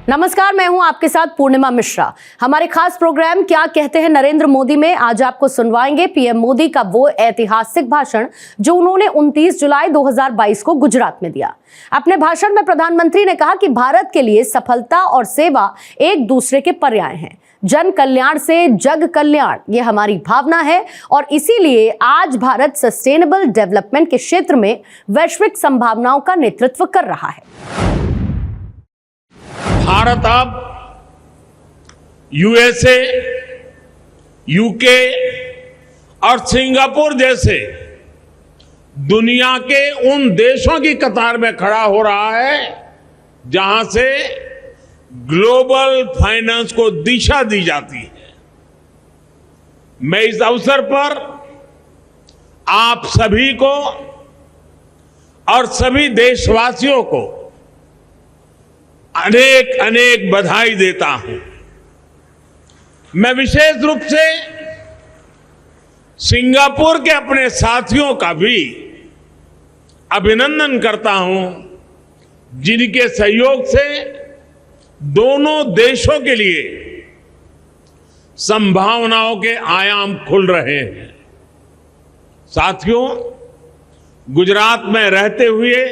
नमस्कार, मैं हूं आपके साथ पूर्णिमा मिश्रा। हमारे खास प्रोग्राम क्या कहते हैं नरेंद्र मोदी में आज आपको सुनवाएंगे पीएम मोदी का वो ऐतिहासिक भाषण जो उन्होंने 29 जुलाई 2022 को गुजरात में दिया। अपने भाषण में प्रधानमंत्री ने कहा कि भारत के लिए सफलता और सेवा एक दूसरे के पर्याय हैं। जन कल्याण से जग कल्याण, ये हमारी भावना है और इसीलिए आज भारत सस्टेनेबल डेवलपमेंट के क्षेत्र में वैश्विक संभावनाओं का नेतृत्व कर रहा है। भारत अब यूएसए, यूके और सिंगापुर जैसे दुनिया के उन देशों की कतार में खड़ा हो रहा है जहां से ग्लोबल फाइनेंस को दिशा दी जाती है। मैं इस अवसर पर आप सभी को और सभी देशवासियों को अनेक अनेक बधाई देता हूं। मैं विशेष रूप से सिंगापुर के अपने साथियों का भी अभिनंदन करता हूं, जिनके सहयोग से दोनों देशों के लिए संभावनाओं के आयाम खुल रहे हैं। साथियों, गुजरात में रहते हुए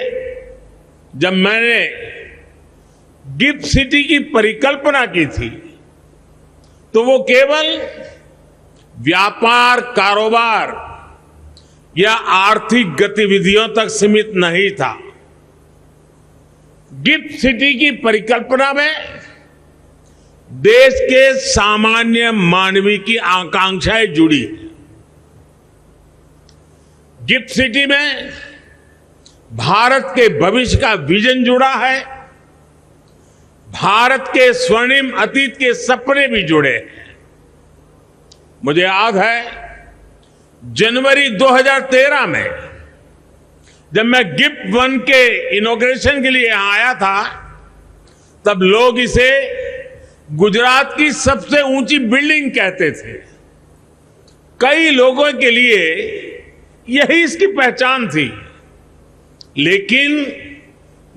जब मैंने गिफ्ट सिटी की परिकल्पना की थी तो वो केवल व्यापार, कारोबार या आर्थिक गतिविधियों तक सीमित नहीं था। गिफ्ट सिटी की परिकल्पना में देश के सामान्य मानवी की आकांक्षाएं जुड़ी। गिफ्ट सिटी में भारत के भविष्य का विजन जुड़ा है। भारत के स्वर्णिम अतीत के सपने भी जुड़े हैं। मुझे याद है जनवरी 2013 में जब मैं गिफ्ट वन के इनॉग्रेशन के लिए यहां आया था, तब लोग इसे गुजरात की सबसे ऊंची बिल्डिंग कहते थे। कई लोगों के लिए यही इसकी पहचान थी। लेकिन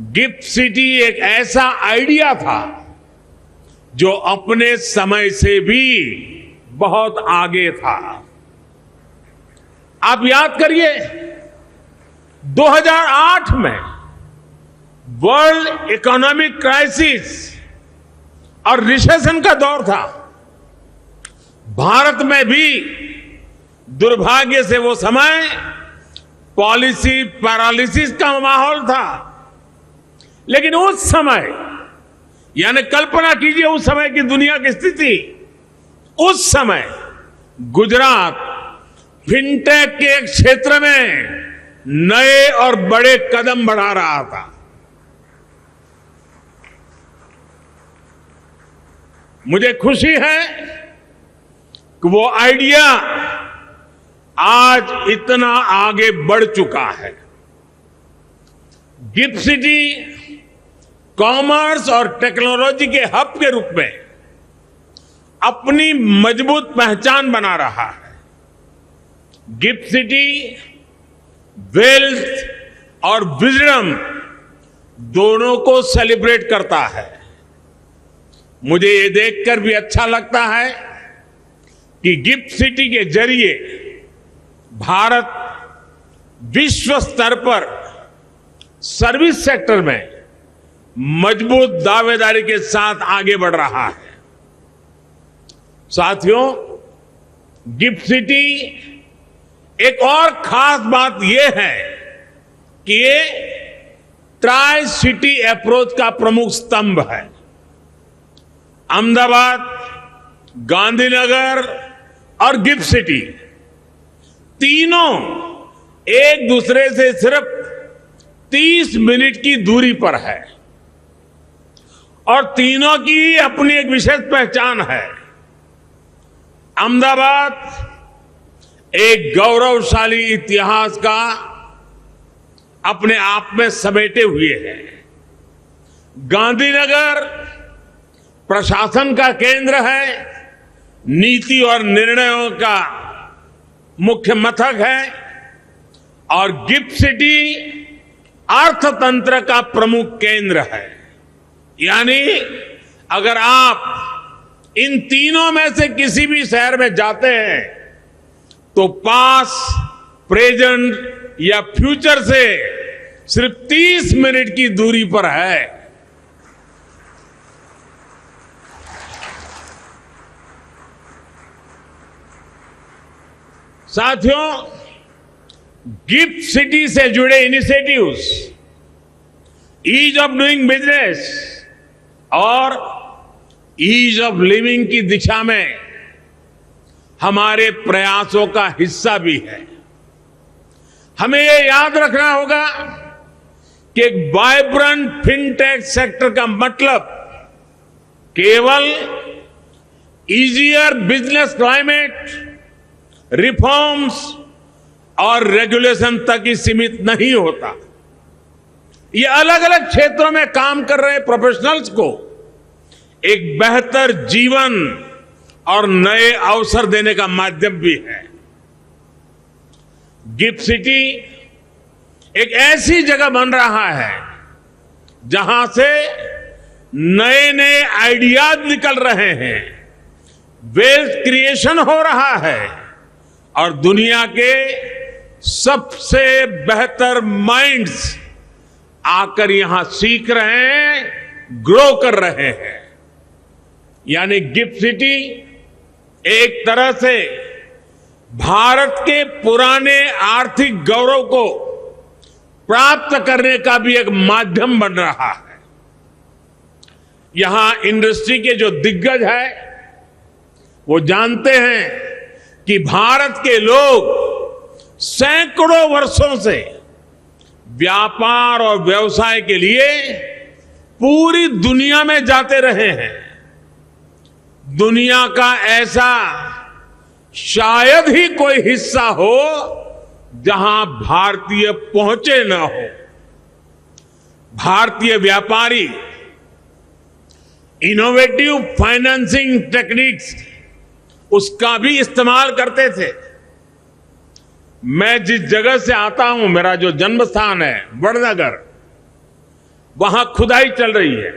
गिफ्ट सिटी एक ऐसा आइडिया था जो अपने समय से भी बहुत आगे था। आप याद करिए, 2008 में वर्ल्ड इकोनॉमिक क्राइसिस और रिसेशन का दौर था। भारत में भी दुर्भाग्य से वो समय पॉलिसी पैरालिसिस का माहौल था। लेकिन उस समय, यानी कल्पना कीजिए उस समय की दुनिया की स्थिति, उस समय गुजरात फिनटेक के क्षेत्र में नए और बड़े कदम बढ़ा रहा था। मुझे खुशी है कि वो आइडिया आज इतना आगे बढ़ चुका है। गिफ्ट सिटी कॉमर्स और टेक्नोलॉजी के हब के रूप में अपनी मजबूत पहचान बना रहा है। गिफ्ट सिटी वेल्थ और विजडम दोनों को सेलिब्रेट करता है। मुझे ये देखकर भी अच्छा लगता है कि गिफ्ट सिटी के जरिए भारत विश्व स्तर पर सर्विस सेक्टर में मजबूत दावेदारी के साथ आगे बढ़ रहा है। साथियों, गिफ्ट सिटी एक और खास बात यह है कि ये ट्राई सिटी अप्रोच का प्रमुख स्तंभ है। अहमदाबाद, गांधीनगर और गिफ्ट सिटी तीनों एक दूसरे से सिर्फ 30 मिनट की दूरी पर है और तीनों की अपनी एक विशेष पहचान है। अहमदाबाद एक गौरवशाली इतिहास का अपने आप में समेटे हुए है। गांधीनगर प्रशासन का केंद्र है, नीति और निर्णयों का मुख्य मथक है और गिफ्ट सिटी अर्थतंत्र का प्रमुख केंद्र है। यानी अगर आप इन तीनों में से किसी भी शहर में जाते हैं तो पास, प्रेजेंट या फ्यूचर से सिर्फ 30 मिनट की दूरी पर है। साथियों, गिफ्ट सिटी से जुड़े initiatives, ease of doing business और ईज ऑफ लिविंग की दिशा में हमारे प्रयासों का हिस्सा भी है। हमें ये याद रखना होगा कि एक वाइब्रेंट फिनटेक सेक्टर का मतलब केवल इजियर बिजनेस क्लाइमेट, रिफॉर्म्स और रेगुलेशन तक ही सीमित नहीं होता। ये अलग अलग क्षेत्रों में काम कर रहे प्रोफेशनल्स को एक बेहतर जीवन और नए अवसर देने का माध्यम भी है। गिफ्ट सिटी एक ऐसी जगह बन रहा है जहां से नए नए आइडियाज निकल रहे हैं, वेल्थ क्रिएशन हो रहा है और दुनिया के सबसे बेहतर माइंड्स आकर यहां सीख रहे हैं, ग्रो कर रहे हैं। यानी गिफ्ट सिटी एक तरह से भारत के पुराने आर्थिक गौरव को प्राप्त करने का भी एक माध्यम बन रहा है। यहां इंडस्ट्री के जो दिग्गज है वो जानते हैं कि भारत के लोग सैकड़ों वर्षों से व्यापार और व्यवसाय के लिए पूरी दुनिया में जाते रहे हैं। दुनिया का ऐसा शायद ही कोई हिस्सा हो जहां भारतीय पहुंचे न हो। भारतीय व्यापारी इनोवेटिव फाइनेंसिंग टेक्निक्स उसका भी इस्तेमाल करते थे। मैं जिस जगह से आता हूं, मेरा जो जन्म स्थान है वडनगर, वहां खुदाई चल रही है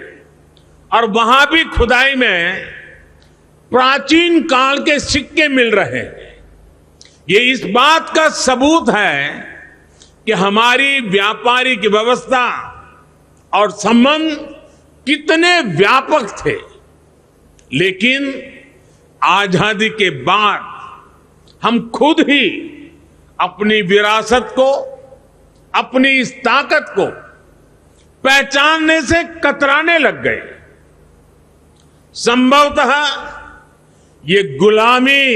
और वहां भी खुदाई में प्राचीन काल के सिक्के मिल रहे हैं। ये इस बात का सबूत है कि हमारी व्यापारिक व्यवस्था और संबंध कितने व्यापक थे। लेकिन आजादी के बाद हम खुद ही अपनी विरासत को, अपनी इस ताकत को पहचानने से कतराने लग गए। संभवतः ये गुलामी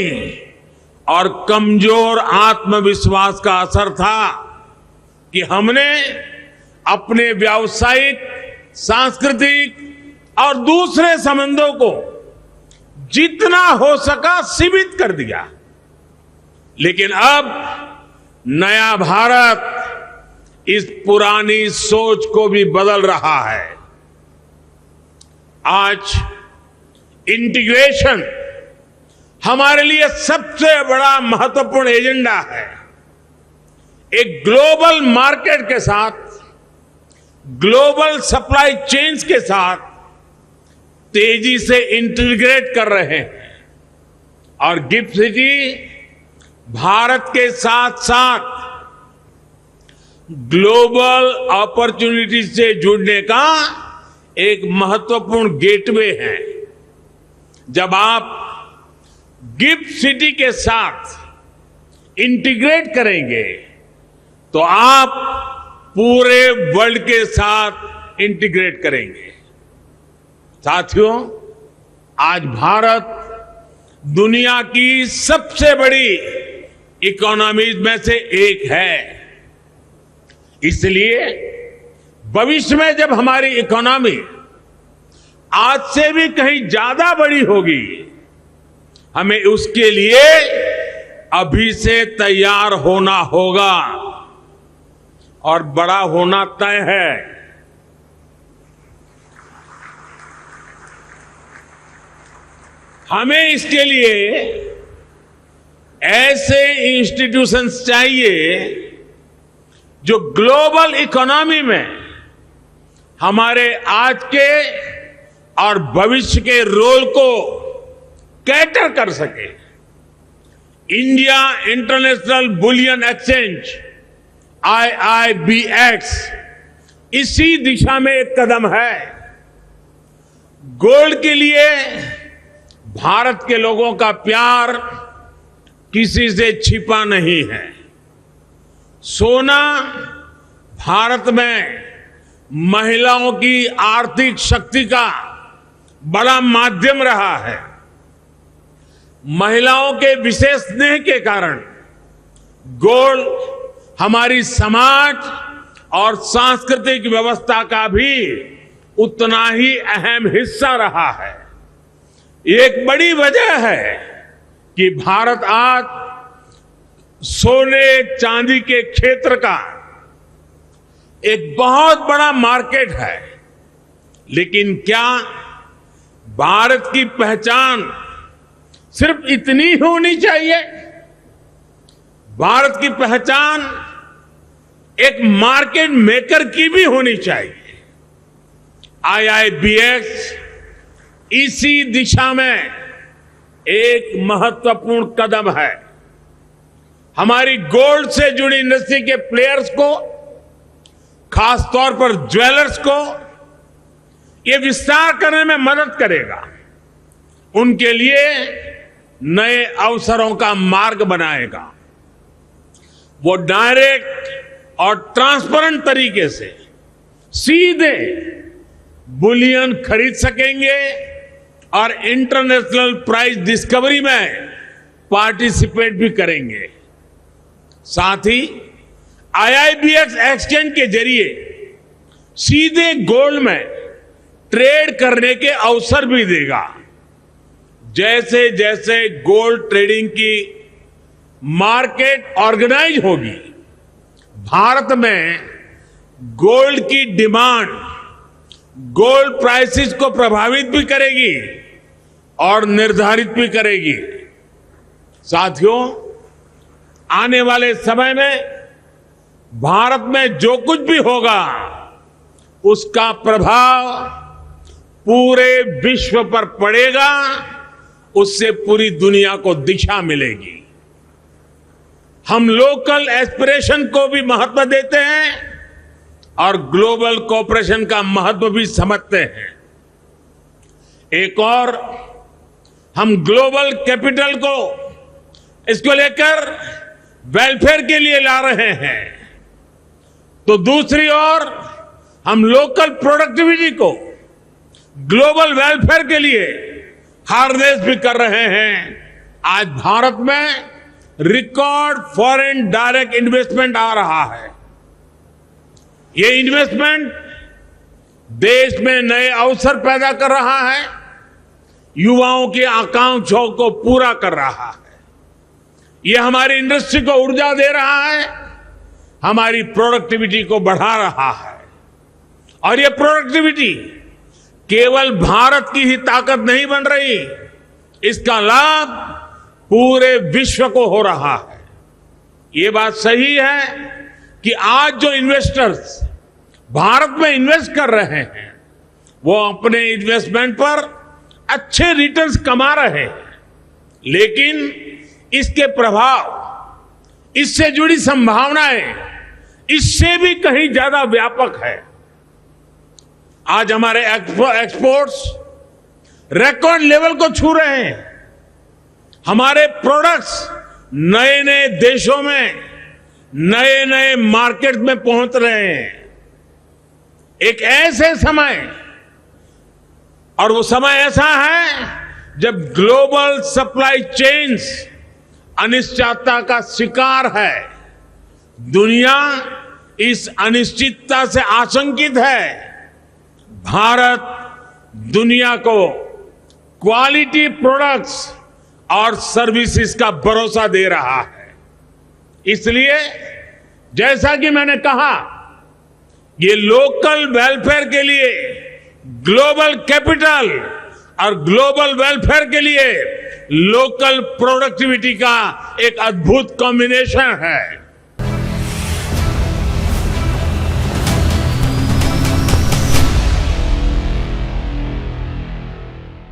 और कमजोर आत्मविश्वास का असर था कि हमने अपने व्यावसायिक, सांस्कृतिक और दूसरे संबंधों को जितना हो सका सीमित कर दिया। लेकिन अब नया भारत इस पुरानी सोच को भी बदल रहा है। आज इंटीग्रेशन हमारे लिए सबसे बड़ा महत्वपूर्ण एजेंडा है। एक ग्लोबल मार्केट के साथ, ग्लोबल सप्लाई चेन्स के साथ तेजी से इंटीग्रेट कर रहे हैं और गिफ्ट सिटी भारत के साथ साथ ग्लोबल अपॉर्चुनिटी से जुड़ने का एक महत्वपूर्ण गेटवे है। जब आप गिफ्ट सिटी के साथ इंटीग्रेट करेंगे तो आप पूरे वर्ल्ड के साथ इंटीग्रेट करेंगे। साथियों, आज भारत दुनिया की सबसे बड़ी इकोनॉमीज में से एक है। इसलिए भविष्य में जब हमारी इकोनॉमी आज से भी कहीं ज्यादा बड़ी होगी, हमें उसके लिए अभी से तैयार होना होगा और बड़ा होना तय है। हमें इसके लिए ऐसे इंस्टीट्यूशंस चाहिए जो ग्लोबल इकोनॉमी में हमारे आज के और भविष्य के रोल को कैटर कर सके। India international bullion exchange IIBX इसी दिशा में एक कदम है। गोल्ड के लिए भारत के लोगों का प्यार किसी से छिपा नहीं है। सोना भारत में महिलाओं की आर्थिक शक्ति का बड़ा माध्यम रहा है। महिलाओं के विशेष स्नेह के कारण गोल्ड हमारी समाज और सांस्कृतिक व्यवस्था का भी उतना ही अहम हिस्सा रहा है। एक बड़ी वजह है कि भारत आज सोने चांदी के क्षेत्र का एक बहुत बड़ा मार्केट है। लेकिन क्या भारत की पहचान सिर्फ इतनी होनी चाहिए? भारत की पहचान एक मार्केट मेकर की भी होनी चाहिए। IIBX इसी दिशा में एक महत्वपूर्ण कदम है। हमारी गोल्ड से जुड़ी इंडस्ट्री के प्लेयर्स को, खासतौर पर ज्वेलर्स को ये विस्तार करने में मदद करेगा। उनके लिए नए अवसरों का मार्ग बनाएगा। वो डायरेक्ट और ट्रांसपेरेंट तरीके से सीधे बुलियन खरीद सकेंगे और इंटरनेशनल प्राइस डिस्कवरी में पार्टिसिपेट भी करेंगे। साथ ही IIBX एक्सचेंज के जरिए सीधे गोल्ड में ट्रेड करने के अवसर भी देगा। जैसे जैसे गोल्ड ट्रेडिंग की मार्केट ऑर्गेनाइज होगी, भारत में गोल्ड की डिमांड गोल्ड प्राइसेस को प्रभावित भी करेगी और निर्धारित भी करेगी। साथियों, आने वाले समय में भारत में जो कुछ भी होगा उसका प्रभाव पूरे विश्व पर पड़ेगा। उससे पूरी दुनिया को दिशा मिलेगी। हम लोकल एस्पिरेशन को भी महत्व देते हैं और ग्लोबल कोऑपरेशन का महत्व भी समझते हैं। एक और हम ग्लोबल कैपिटल को इसको लेकर वेलफेयर के लिए ला रहे हैं, तो दूसरी ओर हम लोकल प्रोडक्टिविटी को ग्लोबल वेलफेयर के लिए हार्नेस भी कर रहे हैं। आज भारत में रिकॉर्ड फॉरेन डायरेक्ट इन्वेस्टमेंट आ रहा है। ये इन्वेस्टमेंट देश में नए अवसर पैदा कर रहा है, युवाओं की आकांक्षाओं को पूरा कर रहा है। ये हमारी इंडस्ट्री को ऊर्जा दे रहा है, हमारी प्रोडक्टिविटी को बढ़ा रहा है। और ये प्रोडक्टिविटी केवल भारत की ही ताकत नहीं बन रही, इसका लाभ पूरे विश्व को हो रहा है। ये बात सही है कि आज जो इन्वेस्टर्स भारत में इन्वेस्ट कर रहे हैं वो अपने इन्वेस्टमेंट पर अच्छे रिटर्न्स कमा रहे हैं, लेकिन इसके प्रभाव, इससे जुड़ी संभावनाएं इससे भी कहीं ज्यादा व्यापक है। आज हमारे एक्सपोर्ट्स रिकॉर्ड लेवल को छू रहे हैं। हमारे प्रोडक्ट्स नए नए देशों में, नए नए मार्केट में पहुंच रहे हैं। एक ऐसे समय, और वो समय ऐसा है जब ग्लोबल सप्लाई चेन्स अनिश्चितता का शिकार है। दुनिया इस अनिश्चितता से आशंकित है। भारत दुनिया को क्वालिटी प्रोडक्ट्स और सर्विसेज का भरोसा दे रहा है। इसलिए जैसा कि मैंने कहा, ये लोकल वेलफेयर के लिए ग्लोबल कैपिटल और ग्लोबल वेलफेयर के लिए लोकल प्रोडक्टिविटी का एक अद्भुत कॉम्बिनेशन है।